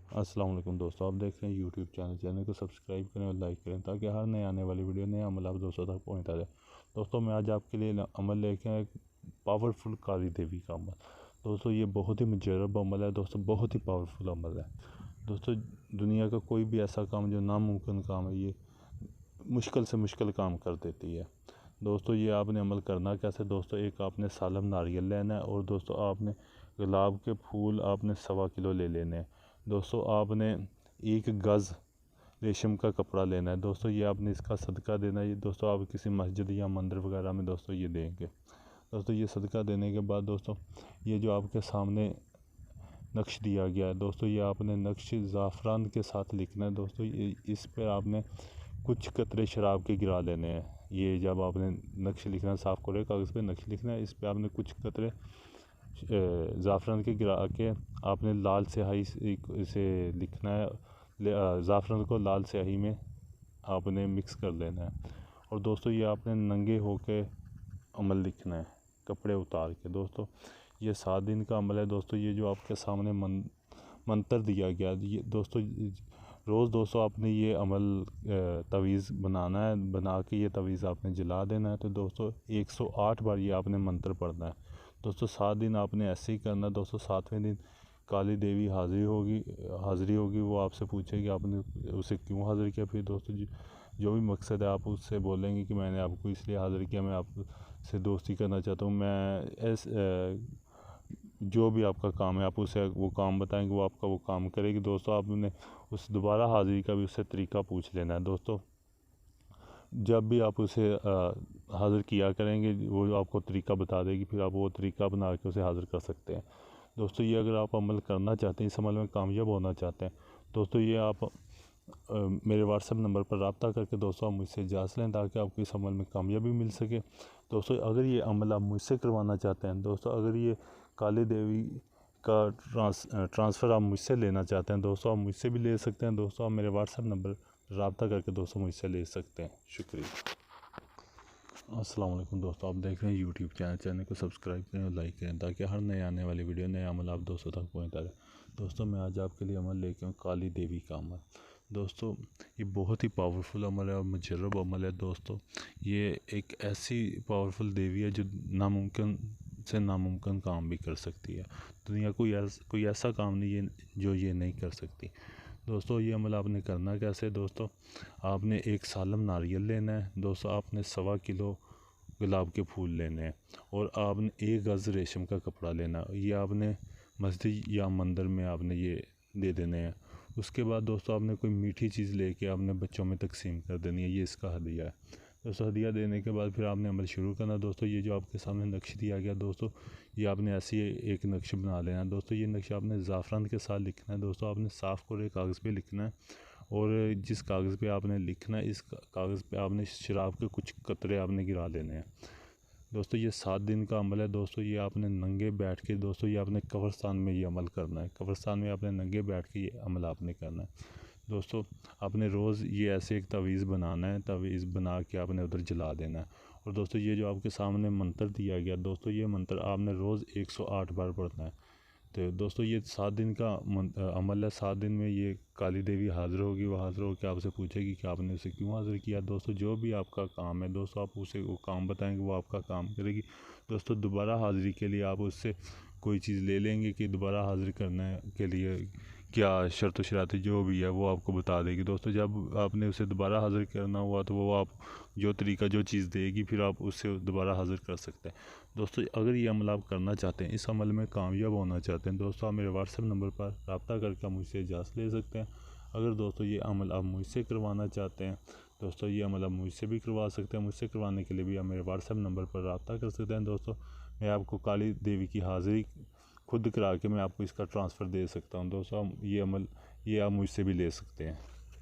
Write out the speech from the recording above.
अस्सलाम वालेकुम दोस्तों, आप देख रहे हैं यूट्यूब चैनल को सब्सक्राइब करें और लाइक करें ताकि हर नए आने वाली वीडियो नया अमल आप दोस्तों तक पहुँचता जाए। दोस्तों मैं आज आपके लिए अमल लेके आया, पावरफुल काली देवी का अमल। दोस्तों ये बहुत ही मुजरब अमल है दोस्तों, बहुत ही पावरफुल अमल है दोस्तों। दुनिया का कोई भी ऐसा काम जो नामुमकिन काम है, ये मुश्किल से मुश्किल काम कर देती है दोस्तों। ये आपने अमल करना कैसे दोस्तों, एक आपने सालम नारियल लेना है और दोस्तों आपने गुलाब के फूल आपने 1.25 किलो ले लेने हैं दोस्तों। आपने 1 गज़ रेशम का कपड़ा लेना है दोस्तों, ये आपने इसका सदका देना है। ये दोस्तों आप किसी मस्जिद या मंदिर वगैरह में दोस्तों ये देंगे दोस्तों। ये सदका देने के बाद दोस्तों ये जो आपके सामने नक्श दिया गया है दोस्तों, ये आपने नक्श ज़ाफ़रान के साथ लिखना है दोस्तों। इस पर आपने कुछ कतरे शराब के गिरा लेने हैं। ये जब आपने नक्श लिखना है, साफ़ कोरे कागज़ पे नक्श लिखना है, इस पर आपने कुछ कतरे ज़ाफ़रान के गिरा के आपने लाल स्याही से लिखना है। ज़ाफ़रान को लाल स्याही में आपने मिक्स कर लेना है। और दोस्तों ये आपने नंगे होके अमल लिखना है, कपड़े उतार के दोस्तों। ये 7 दिन का अमल है दोस्तों। ये जो आपके सामने मंत्र दिया गया ये दोस्तों, रोज़ दोस्तों आपने ये अमल तवीज़ बनाना है, बना के ये तवीज़ आपने जला देना है। तो दोस्तों 108 बार ये आपने मंत्र पढ़ना है दोस्तों। 7 दिन आपने ऐसे ही करना है दोस्तों। 7वें दिन काली देवी हाज़िरी होगी, वो आपसे पूछेगी आपने उसे क्यों हाज़िर किया। फिर दोस्तों जो भी मकसद है आप उससे बोलेंगे कि मैंने आपको इसलिए हाज़िर किया, मैं आपसे दोस्ती करना चाहता हूँ। जो भी आपका काम है आप उसे वो काम बताएंगे, वो आपका वो काम करेगी दोस्तों। आपने उस दोबारा हाज़िरी का भी उससे तरीका पूछ लेना है दोस्तों। जब भी आप उसे हाज़िर किया करेंगे वो आपको तरीका बता देगी, फिर आप वो तरीका बना के उसे हाज़िर कर सकते हैं दोस्तों। ये अगर आप अमल करना चाहते हैं, इस अमल में कामयाब होना चाहते हैं दोस्तों, ये आप मेरे व्हाट्सएप नंबर पर रब्ता करके दोस्तों आप मुझसे इजाज़त लें ताकि आपको इस अमल में कामयाबी मिल सके दोस्तों। अगर ये अमल आप मुझसे करवाना चाहते हैं दोस्तों, अगर ये काली देवी का ट्रांसफ़र आप मुझसे लेना चाहते हैं दोस्तों, आप मुझसे भी ले सकते हैं दोस्तों। आप मेरे व्हाट्सएप नंबर रब्ता करके दोस्तों मुझसे ले सकते हैं। शुक्रिया। अस्सलाम वालेकुम दोस्तों, आप देख रहे हैं यूट्यूब चैनल को सब्सक्राइब करें और लाइक करें ताकि हर नए आने वाली वीडियो नए अमल आप दोस्तों तक पहुँचता रहे दोस्तों। मैं आज आपके लिए अमल लेके आऊँ काली देवी का अमल दोस्तों। ये बहुत ही पावरफुल अमल है और मुजर्रब अमल है दोस्तों। ये एक ऐसी पावरफुल देवी है जो नामुमकिन से नामुमकिन काम भी कर सकती है। दुनिया कोई ऐसा काम नहीं है जो ये नहीं कर सकती दोस्तों। ये अमल आपने करना कैसे दोस्तों, आपने 1 सालम नारियल लेना है दोस्तों, आपने 1.25 किलो गुलाब के फूल लेने हैं और आपने 1 गज़ रेशम का कपड़ा लेना। ये आपने मस्जिद या मंदिर में आपने ये दे देने हैं। उसके बाद दोस्तों आपने कोई मीठी चीज़ लेके आपने बच्चों में तकसीम कर देनी है, ये इसका हदिया है दोस्तों। हदिया देने के बाद फिर आपने अमल शुरू करना दोस्तों। ये जो आपके सामने नक्श दिया गया दोस्तों, ये आपने ऐसी एक नक्श बना लेना दोस्तों। ये नक्श आपने ज़ाफ़रान के साथ लिखना है दोस्तों। आपने साफ़ कोरे कागज़ पे लिखना है और जिस कागज़ पे आपने लिखना है इस कागज़ पे आपने शराब के कुछ कतरे आपने गिरा लेने हैं दोस्तों। ये 7 दिन का अमल है दोस्तों। ये आपने नंगे बैठ के दोस्तों, ये आपने कब्रिस्तान में ये अमल करना है। कब्रिस्तान में आपने नंगे बैठ के ये अमल आपने करना है दोस्तों। आपने रोज़ ये ऐसे एक तवीज़ बनाना है, तवीज़ बना के आपने उधर जला देना है। और दोस्तों ये जो आपके सामने मंत्र दिया गया दोस्तों, ये मंत्र आपने रोज़ 108 बार पढ़ना है। तो दोस्तों ये 7 दिन का अमल है। 7 दिन में ये काली देवी हाज़िर होगी, वो हाज़िर होकर आपसे पूछेगी कि आपने उसे क्यों हाज़िर किया दोस्तों। जो भी आपका काम है दोस्तों, आप उसे वो काम बताएंगे, वो आपका काम करेगी दोस्तों। दोबारा हाज़िरी के लिए आप उससे कोई चीज़ ले लेंगे कि दोबारा हाज़िर करने के लिए क्या शर्त शरात जो भी है वो आपको बता देगी दोस्तों। जब आपने उसे दोबारा हाज़िर करना हुआ तो वो आप जो तरीका जो चीज़ देगी फिर आप उससे दोबारा हाज़िर कर सकते हैं दोस्तों। अगर ये अमल आप करना चाहते हैं, इस अमल में कामयाब होना चाहते हैं दोस्तों, आप मेरे व्हाट्सएप नंबर पर रब्ता करके आप मुझसे इजाज़त ले सकते हैं। अगर दोस्तों ये अमल आप मुझसे करवाना चाहते हैं दोस्तों, ये अमल आप मुझसे भी करवा सकते हैं। मुझसे करवाने के लिए भी आप मेरे व्हाट्सएप नंबर पर रब्ता कर सकते हैं दोस्तों। मैं आपको काली देवी की हाज़िरी खुद करा के मैं आपको इसका ट्रांसफ़र दे सकता हूँ दोस्तों। ये अमल ये आप मुझसे भी ले सकते हैं।